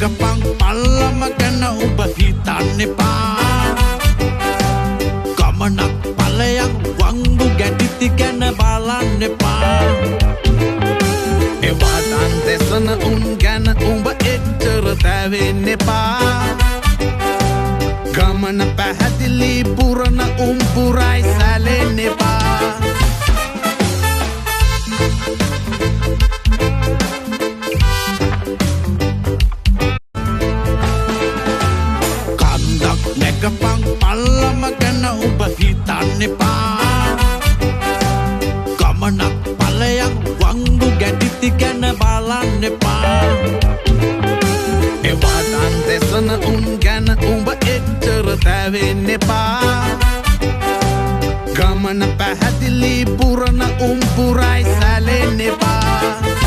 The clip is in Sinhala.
නැගපන් පල්ලම ගැන ඔබ හිතන්න එපා ගමනක් ඵලයක් වංගු ගැටිති ගැන බලන්න එපා එවටන් දෙසන උන් ගැන උඹ එච්චර තැවෙන්න එපා ගමන පැහැදිලි පුරන උම්පුරයි සැලෙන්න එපා කන්දක් නැගපන් පල්ලම ගැන ඔබ හිතන්න එපා ගමනක් ඵලයක් වංගු ගැටිති ගැන බලන්න එපා එවටන් දෙසන උන් ගැන උඹ එච්චර තැවෙන්න එපා ගමන පැහැදිලි පුරන උම්පුරයි සැලෙන්න එපා